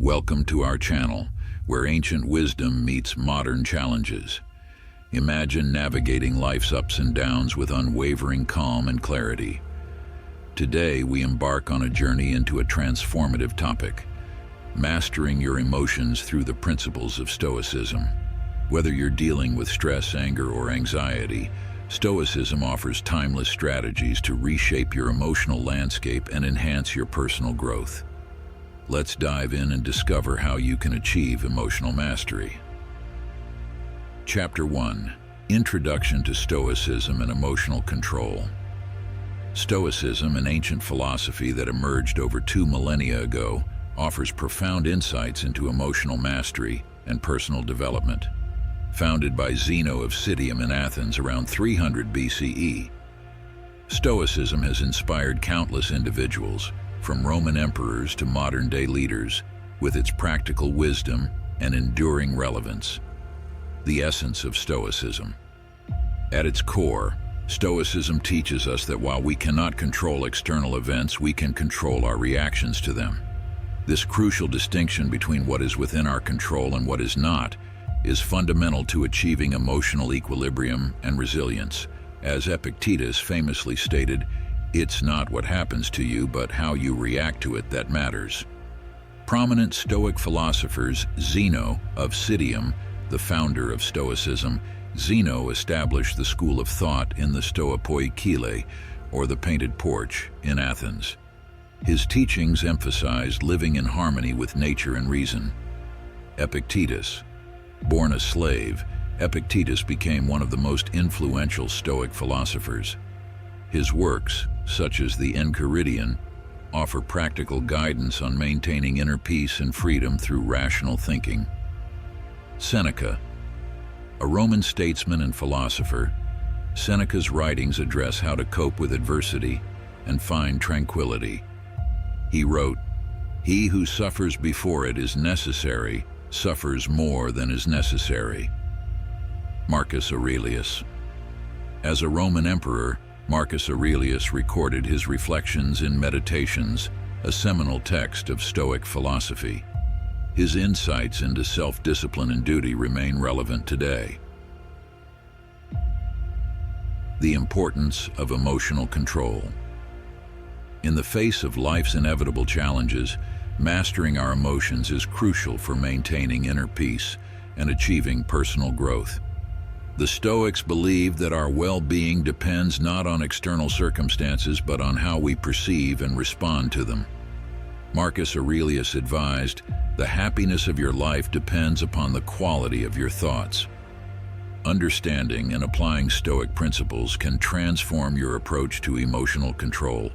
Welcome to our channel, where ancient wisdom meets modern challenges. Imagine navigating life's ups and downs with unwavering calm and clarity. Today, we embark on a journey into a transformative topic, mastering your emotions through the principles of Stoicism. Whether you're dealing with stress, anger, or anxiety, Stoicism offers timeless strategies to reshape your emotional landscape and enhance your personal growth. Let's dive in and discover how you can achieve emotional mastery. Chapter 1: Introduction to Stoicism and Emotional Control. Stoicism, an ancient philosophy that emerged over 2 millennia ago, offers profound insights into emotional mastery and personal development. Founded by Zeno of Citium in Athens around 300 BCE, Stoicism has inspired countless individuals, from Roman emperors to modern-day leaders, with its practical wisdom and enduring relevance. The essence of Stoicism. At its core, Stoicism teaches us that while we cannot control external events, we can control our reactions to them. This crucial distinction between what is within our control and what is not is fundamental to achieving emotional equilibrium and resilience. As Epictetus famously stated, "It's not what happens to you, but how you react to it that matters." Prominent Stoic philosophers, Zeno of Citium, the founder of Stoicism, Zeno established the school of thought in the Stoic, or the Painted Porch, in Athens. His teachings emphasized living in harmony with nature and reason. Epictetus. Born a slave, Epictetus became one of the most influential Stoic philosophers. His works, such as the Enchiridion, offer practical guidance on maintaining inner peace and freedom through rational thinking. Seneca. A Roman statesman and philosopher, Seneca's writings address how to cope with adversity and find tranquility. He wrote, "He who suffers before it is necessary, suffers more than is necessary." Marcus Aurelius. As a Roman emperor, Marcus Aurelius recorded his reflections in Meditations, a seminal text of Stoic philosophy. His insights into self-discipline and duty remain relevant today. The importance of emotional control. In the face of life's inevitable challenges, mastering our emotions is crucial for maintaining inner peace and achieving personal growth. The Stoics believed that our well-being depends not on external circumstances but on how we perceive and respond to them. Marcus Aurelius advised, "The happiness of your life depends upon the quality of your thoughts." Understanding and applying Stoic principles can transform your approach to emotional control,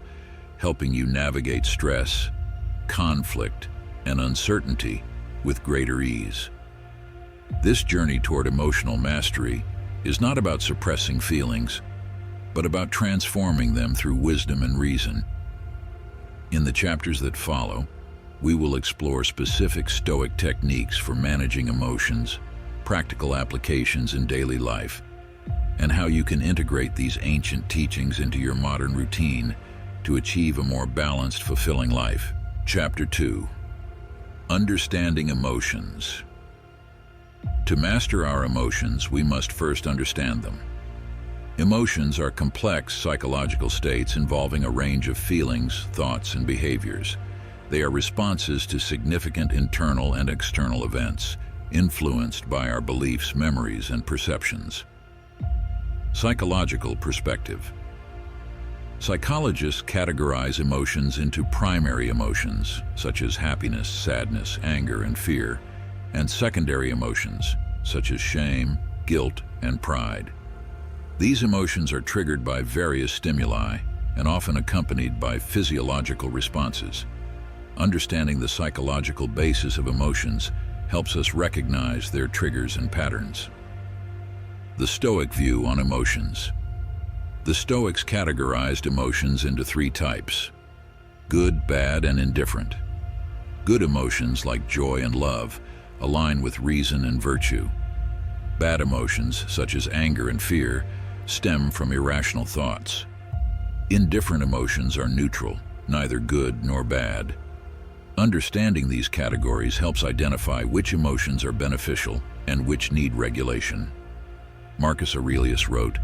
helping you navigate stress, conflict, and uncertainty with greater ease. This journey toward emotional mastery is not about suppressing feelings, but about transforming them through wisdom and reason. In the chapters that follow, we will explore specific Stoic techniques for managing emotions, practical applications in daily life, and how you can integrate these ancient teachings into your modern routine to achieve a more balanced, fulfilling life. Chapter 2: Understanding Emotions. To master our emotions, we must first understand them. Emotions are complex psychological states involving a range of feelings, thoughts, and behaviors. They are responses to significant internal and external events, influenced by our beliefs, memories, and perceptions. Psychological perspective. Psychologists categorize emotions into primary emotions, such as happiness, sadness, anger, and fear, and secondary emotions, such as shame, guilt, and pride. These emotions are triggered by various stimuli and often accompanied by physiological responses. Understanding the psychological basis of emotions helps us recognize their triggers and patterns. The Stoic view on emotions. The Stoics categorized emotions into 3 types: good, bad, and indifferent. Good emotions, like joy and love, align with reason and virtue. Bad emotions, such as anger and fear, stem from irrational thoughts. Indifferent emotions are neutral, neither good nor bad. Understanding these categories helps identify which emotions are beneficial and which need regulation. Marcus Aurelius wrote,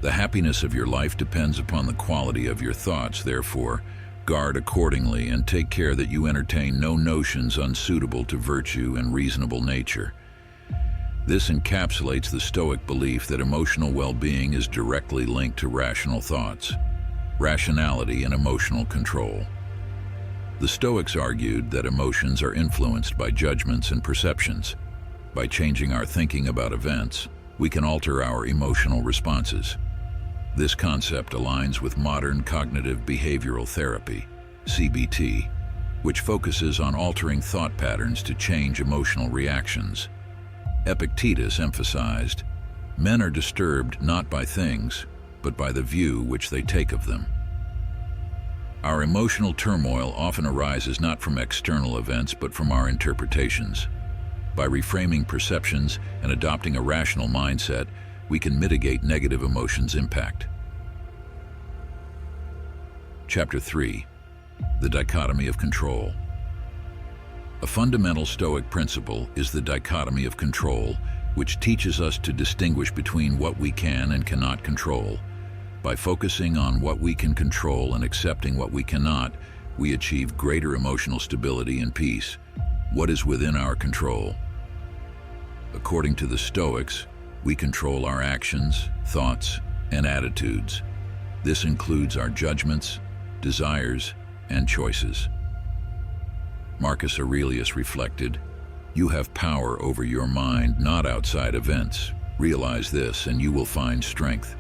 "The happiness of your life depends upon the quality of your thoughts. Therefore, guard accordingly and take care that you entertain no notions unsuitable to virtue and reasonable nature." This encapsulates the Stoic belief that emotional well-being is directly linked to rational thoughts, rationality, and emotional control. The Stoics argued that emotions are influenced by judgments and perceptions. By changing our thinking about events, we can alter our emotional responses. This concept aligns with modern cognitive behavioral therapy, CBT, which focuses on altering thought patterns to change emotional reactions. Epictetus emphasized, "Men are disturbed not by things, but by the view which they take of them." Our emotional turmoil often arises not from external events, but from our interpretations. By reframing perceptions and adopting a rational mindset, we can mitigate negative emotions' impact. Chapter 3. The Dichotomy of Control. A fundamental Stoic principle is the dichotomy of control, which teaches us to distinguish between what we can and cannot control. By focusing on what we can control and accepting what we cannot, we achieve greater emotional stability and peace. What is within our control? According to the Stoics, we control our actions, thoughts, and attitudes. This includes our judgments, desires, and choices. Marcus Aurelius reflected, "You have power over your mind, not outside events. Realize this, and you will find strength."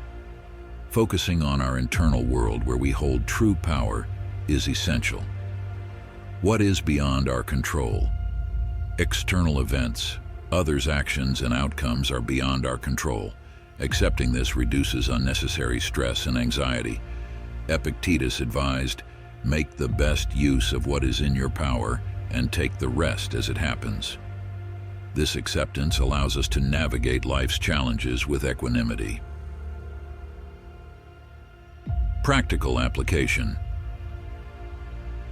Focusing on our internal world where we hold true power is essential. What is beyond our control? External events, others' actions and outcomes are beyond our control. Accepting this reduces unnecessary stress and anxiety. Epictetus advised, "Make the best use of what is in your power and take the rest as it happens." This acceptance allows us to navigate life's challenges with equanimity. Practical application.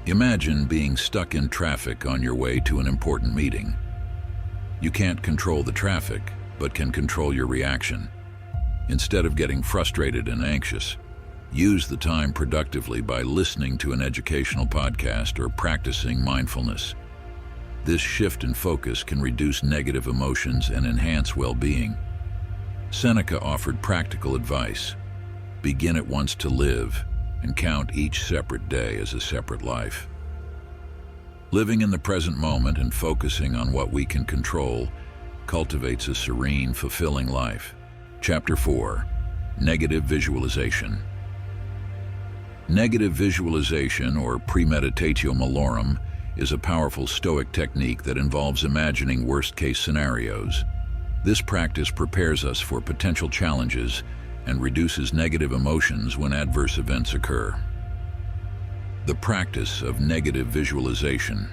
Imagine being stuck in traffic on your way to an important meeting. You can't control the traffic, but can control your reaction. Instead of getting frustrated and anxious, use the time productively by listening to an educational podcast or practicing mindfulness. This shift in focus can reduce negative emotions and enhance well-being. Seneca offered practical advice. Begin at once to live, and count each separate day as a separate life. Living in the present moment and focusing on what we can control cultivates a serene, fulfilling life. Chapter 4. Negative Visualization. Negative visualization, or premeditatio malorum, is a powerful Stoic technique that involves imagining worst-case scenarios. This practice prepares us for potential challenges and reduces negative emotions when adverse events occur. The practice of negative visualization.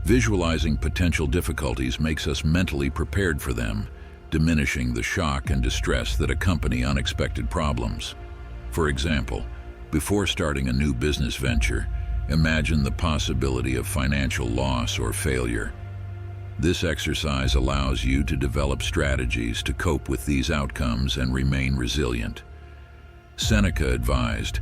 Visualizing potential difficulties makes us mentally prepared for them, diminishing the shock and distress that accompany unexpected problems. For example, before starting a new business venture, imagine the possibility of financial loss or failure. This exercise allows you to develop strategies to cope with these outcomes and remain resilient. Seneca advised,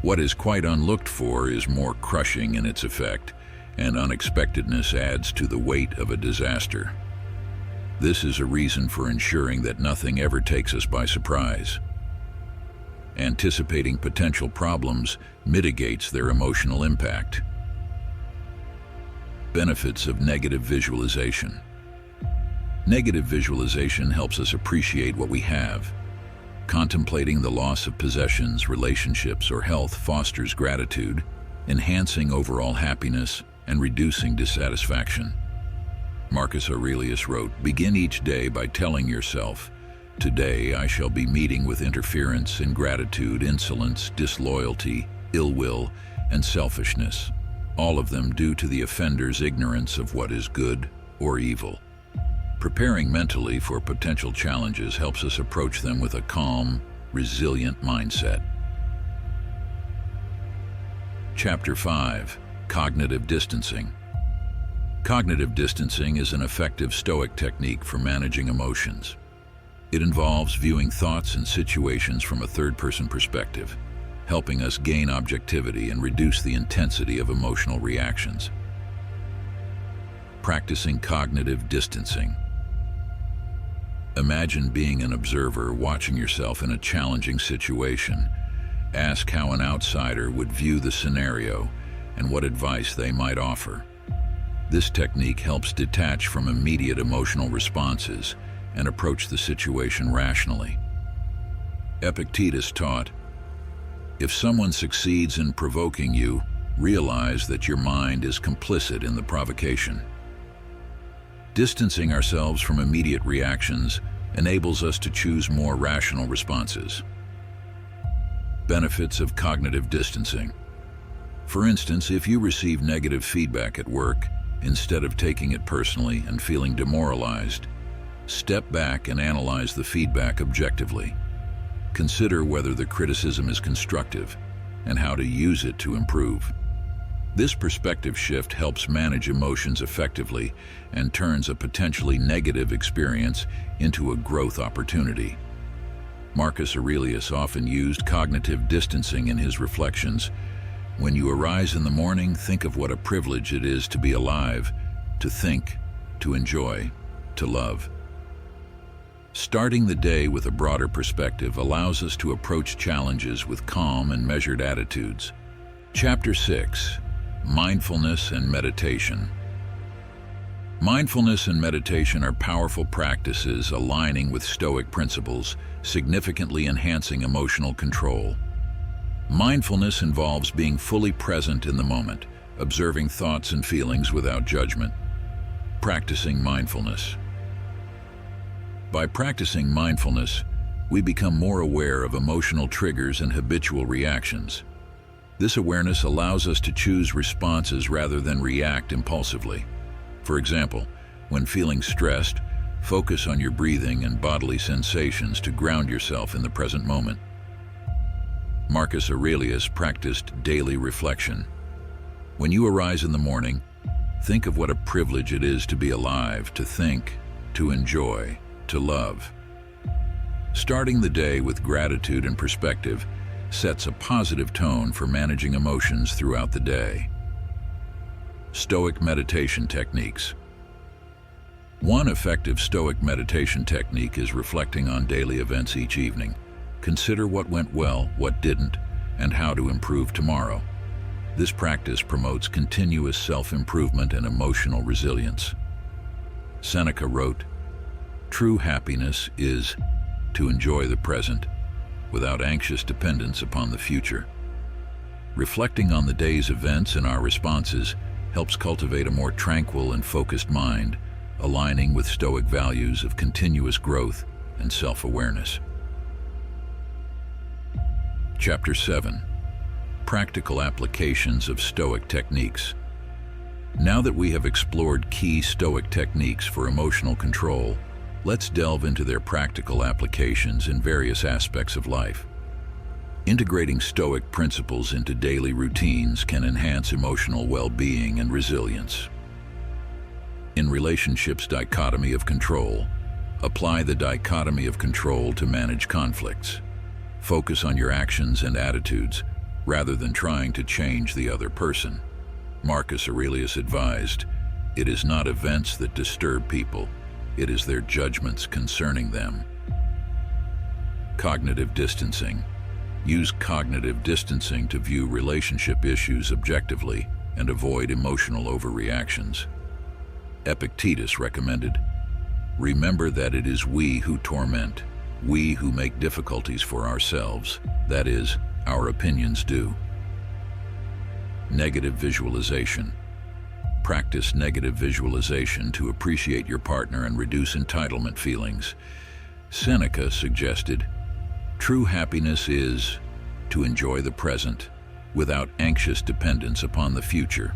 "What is quite unlooked for is more crushing in its effect, and unexpectedness adds to the weight of a disaster." This is a reason for ensuring that nothing ever takes us by surprise. Anticipating potential problems mitigates their emotional impact. Benefits of negative visualization. Negative visualization helps us appreciate what we have. Contemplating the loss of possessions, relationships, or health fosters gratitude, enhancing overall happiness and reducing dissatisfaction. Marcus Aurelius wrote, "Begin each day by telling yourself, 'Today I shall be meeting with interference, ingratitude, insolence, disloyalty, ill will, and selfishness, all of them due to the offender's ignorance of what is good or evil.'" Preparing mentally for potential challenges helps us approach them with a calm, resilient mindset. Chapter 5. Cognitive distancing. Cognitive distancing is an effective Stoic technique for managing emotions. It involves viewing thoughts and situations from a third-person perspective, helping us gain objectivity and reduce the intensity of emotional reactions. Practicing cognitive distancing. Imagine being an observer watching yourself in a challenging situation. Ask how an outsider would view the scenario and what advice they might offer. This technique helps detach from immediate emotional responses and approach the situation rationally. Epictetus taught, "If someone succeeds in provoking you, realize that your mind is complicit in the provocation." Distancing ourselves from immediate reactions enables us to choose more rational responses. Benefits of cognitive distancing. For instance, if you receive negative feedback at work, instead of taking it personally and feeling demoralized, step back and analyze the feedback objectively. Consider whether the criticism is constructive and how to use it to improve. This perspective shift helps manage emotions effectively and turns a potentially negative experience into a growth opportunity. Marcus Aurelius often used cognitive distancing in his reflections. When you arise in the morning, think of what a privilege it is to be alive, to think, to enjoy, to love. Starting the day with a broader perspective allows us to approach challenges with calm and measured attitudes. Chapter 6. Mindfulness and meditation. Mindfulness and meditation are powerful practices aligning with Stoic principles, significantly enhancing emotional control. Mindfulness involves being fully present in the moment, observing thoughts and feelings without judgment. Practicing mindfulness. By practicing mindfulness, we become more aware of emotional triggers and habitual reactions. This awareness allows us to choose responses rather than react impulsively. For example, when feeling stressed, focus on your breathing and bodily sensations to ground yourself in the present moment. Marcus Aurelius practiced daily reflection. When you arise in the morning, think of what a privilege it is to be alive, to think, to enjoy, to love. Starting the day with gratitude and perspective sets a positive tone for managing emotions throughout the day. Stoic meditation techniques. One effective Stoic meditation technique is reflecting on daily events each evening. Consider what went well, what didn't, and how to improve tomorrow. This practice promotes continuous self-improvement and emotional resilience. Seneca wrote, "True happiness is to enjoy the present without anxious dependence upon the future." Reflecting on the day's events and our responses helps cultivate a more tranquil and focused mind, aligning with Stoic values of continuous growth and self-awareness. Chapter 7. Practical applications of Stoic techniques. Now that we have explored key Stoic techniques for emotional control, let's delve into their practical applications in various aspects of life. Integrating Stoic principles into daily routines can enhance emotional well-being and resilience. In relationships, dichotomy of control. Apply the dichotomy of control to manage conflicts. Focus on your actions and attitudes rather than trying to change the other person. Marcus Aurelius advised, "It is not events that disturb people, it is their judgments concerning them." Cognitive distancing. Use cognitive distancing to view relationship issues objectively and avoid emotional overreactions. Epictetus recommended, "Remember that it is we who torment, we who make difficulties for ourselves, that is, our opinions do." Negative visualization. Practice negative visualization to appreciate your partner and reduce entitlement feelings. Seneca suggested, "True happiness is to enjoy the present without anxious dependence upon the future."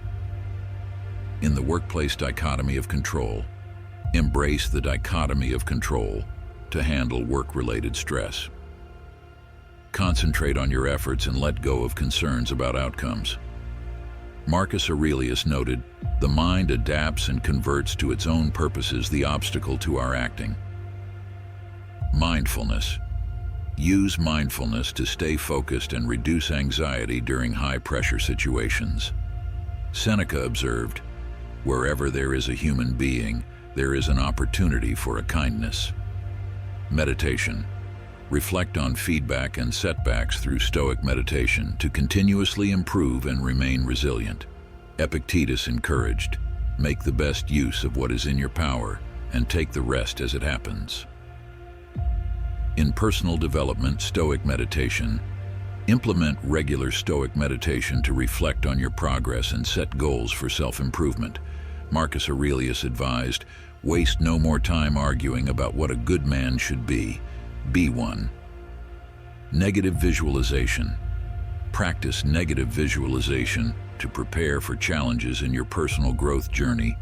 In the workplace dichotomy of control, embrace the dichotomy of control to handle work-related stress. Concentrate on your efforts and let go of concerns about outcomes. Marcus Aurelius noted, "The mind adapts and converts to its own purposes the obstacle to our acting." Mindfulness. Use mindfulness to stay focused and reduce anxiety during high-pressure situations. Seneca observed, "Wherever there is a human being, there is an opportunity for a kindness." Meditation. Reflect on feedback and setbacks through Stoic meditation to continuously improve and remain resilient. Epictetus encouraged, "Make the best use of what is in your power and take the rest as it happens." In personal development, Stoic meditation. Implement regular Stoic meditation to reflect on your progress and set goals for self-improvement. Marcus Aurelius advised, "Waste no more time arguing about what a good man should be. Be one." Negative visualization. Practice negative visualization to prepare for challenges in your personal growth journey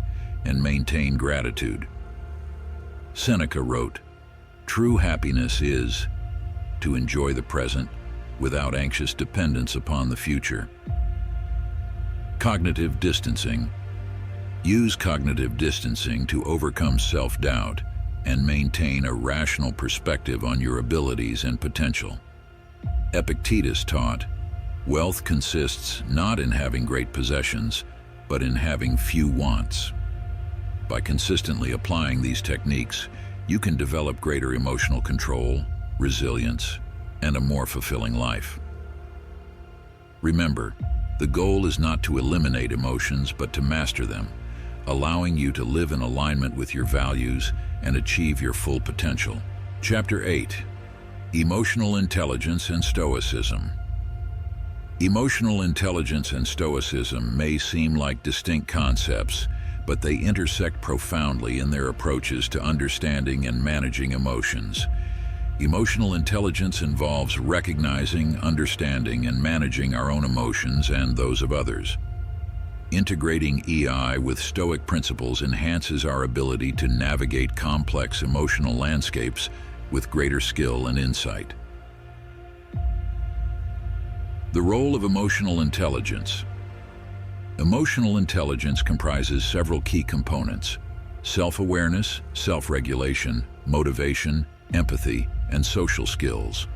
and maintain gratitude. Seneca wrote, "True happiness is to enjoy the present without anxious dependence upon the future." Cognitive distancing. Use cognitive distancing to overcome self-doubt and maintain a rational perspective on your abilities and potential. Epictetus taught, "Wealth consists not in having great possessions, but in having few wants." By consistently applying these techniques, you can develop greater emotional control, resilience, and a more fulfilling life. Remember, the goal is not to eliminate emotions, but to master them, allowing you to live in alignment with your values and achieve your full potential. Chapter 8. Emotional Intelligence and Stoicism. Emotional intelligence and Stoicism may seem like distinct concepts, but they intersect profoundly in their approaches to understanding and managing emotions. Emotional intelligence involves recognizing, understanding, and managing our own emotions and those of others. Integrating EI with Stoic principles enhances our ability to navigate complex emotional landscapes with greater skill and insight. The role of emotional intelligence. Emotional intelligence comprises several key components: self-awareness, self-regulation, motivation, empathy, and social skills.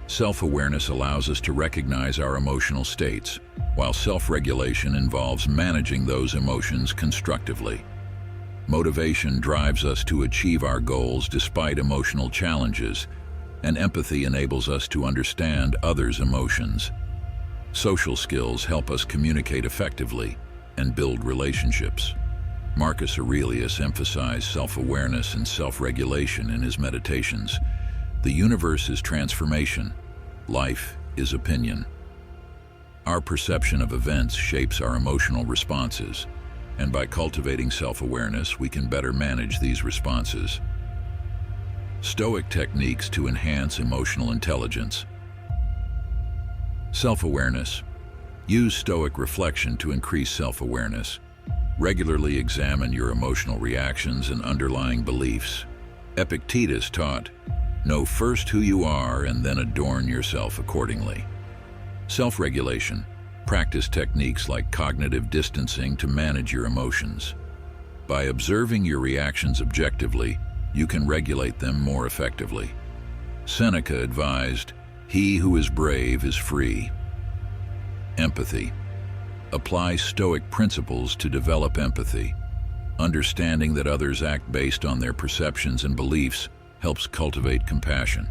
Self-awareness allows us to recognize our emotional states, while self-regulation involves managing those emotions constructively. Motivation drives us to achieve our goals despite emotional challenges, and empathy enables us to understand others' emotions. Social skills help us communicate effectively and build relationships. Marcus Aurelius emphasized self-awareness and self-regulation in his meditations. The universe is transformation. Life is opinion. Our perception of events shapes our emotional responses, and by cultivating self-awareness, we can better manage these responses. Stoic techniques to enhance emotional intelligence. Self-awareness. Use Stoic reflection to increase self-awareness. Regularly examine your emotional reactions and underlying beliefs. Epictetus taught, "Know first who you are and then adorn yourself accordingly." Self-regulation. Practice techniques like cognitive distancing to manage your emotions. By observing your reactions objectively, you can regulate them more effectively. Seneca advised, "He who is brave is free." Empathy. Apply Stoic principles to develop empathy. Understanding that others act based on their perceptions and beliefs helps cultivate compassion.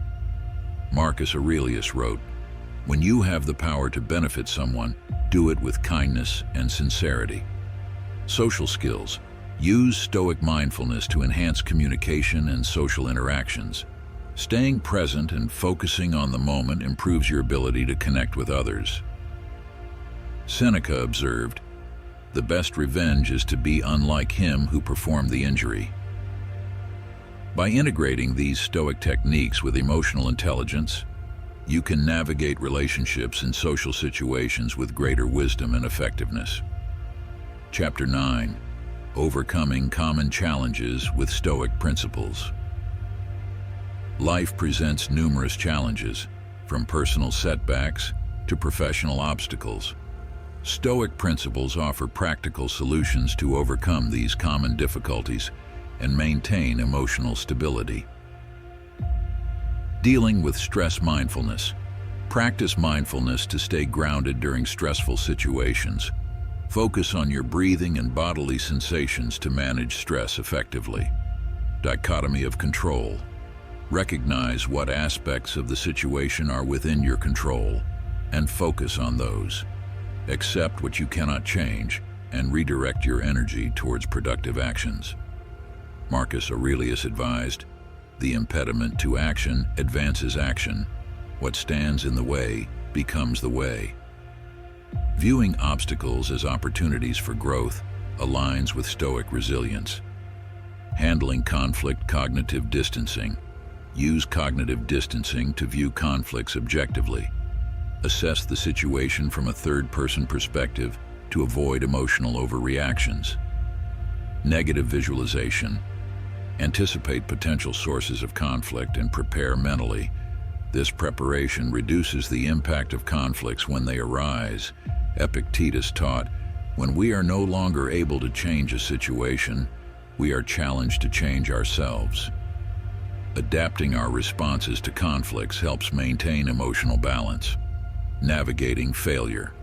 Marcus Aurelius wrote, "When you have the power to benefit someone, do it with kindness and sincerity." Social skills. Use Stoic mindfulness to enhance communication and social interactions. Staying present and focusing on the moment improves your ability to connect with others. Seneca observed, "The best revenge is to be unlike him who performed the injury." By integrating these Stoic techniques with emotional intelligence, you can navigate relationships and social situations with greater wisdom and effectiveness. Chapter 9. Overcoming common challenges with Stoic principles. Life presents numerous challenges, from personal setbacks to professional obstacles. Stoic principles offer practical solutions to overcome these common difficulties and maintain emotional stability. Dealing with stress mindfulness. Practice mindfulness to stay grounded during stressful situations. Focus on your breathing and bodily sensations to manage stress effectively. Dichotomy of control. Recognize what aspects of the situation are within your control and focus on those. Accept what you cannot change and redirect your energy towards productive actions. Marcus Aurelius advised, "The impediment to action advances action. What stands in the way becomes the way." Viewing obstacles as opportunities for growth aligns with Stoic resilience. Handling conflict. Cognitive distancing. Use cognitive distancing to view conflicts objectively. Assess the situation from a third-person perspective to avoid emotional overreactions. Negative visualization. Anticipate potential sources of conflict and prepare mentally. This preparation reduces the impact of conflicts when they arise. Epictetus taught, "When we are no longer able to change a situation, we are challenged to change ourselves." Adapting our responses to conflicts helps maintain emotional balance. Navigating failure.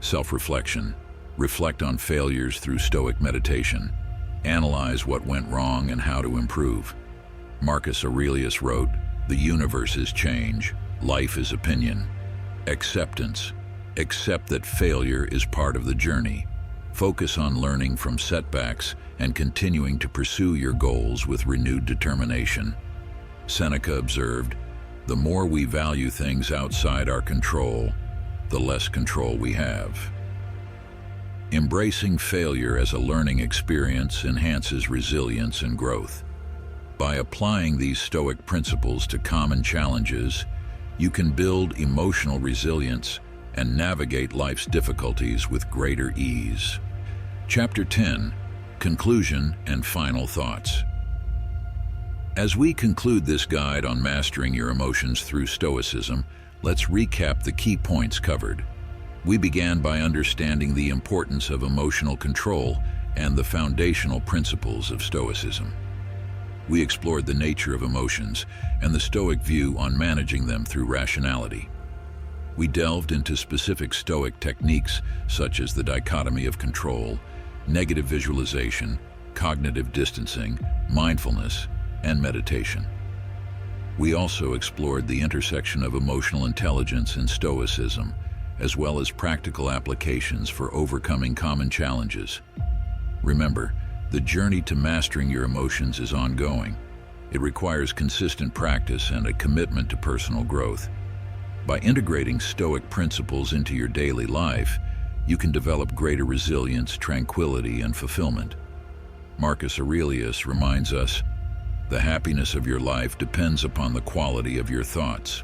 Self-reflection. Reflect on failures through Stoic meditation. Analyze what went wrong and how to improve. Marcus Aurelius wrote, "The universe is change, life is opinion." Acceptance. Accept that failure is part of the journey. Focus on learning from setbacks and continuing to pursue your goals with renewed determination. Seneca observed, "The more we value things outside our control, the less control we have." Embracing failure as a learning experience enhances resilience and growth. By applying these Stoic principles to common challenges, you can build emotional resilience and navigate life's difficulties with greater ease. Chapter 10, Conclusion and Final Thoughts. As we conclude this guide on mastering your emotions through Stoicism, let's recap the key points covered. We began by understanding the importance of emotional control and the foundational principles of Stoicism. We explored the nature of emotions and the Stoic view on managing them through rationality. We delved into specific Stoic techniques such as the dichotomy of control, negative visualization, cognitive distancing, mindfulness, and meditation. We also explored the intersection of emotional intelligence and Stoicism, as well as practical applications for overcoming common challenges. Remember, the journey to mastering your emotions is ongoing. It requires consistent practice and a commitment to personal growth. By integrating Stoic principles into your daily life, you can develop greater resilience, tranquility, and fulfillment. Marcus Aurelius reminds us, "The happiness of your life depends upon the quality of your thoughts."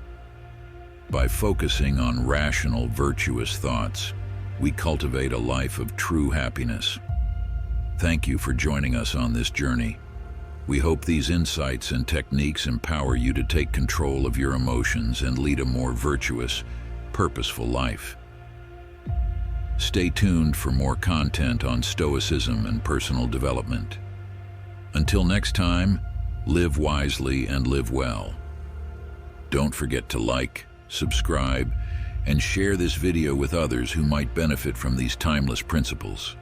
By focusing on rational, virtuous thoughts, we cultivate a life of true happiness. Thank you for joining us on this journey. We hope these insights and techniques empower you to take control of your emotions and lead a more virtuous, purposeful life. Stay tuned for more content on Stoicism and personal development. Until next time, live wisely and live well. Don't forget to like, subscribe, and share this video with others who might benefit from these timeless principles.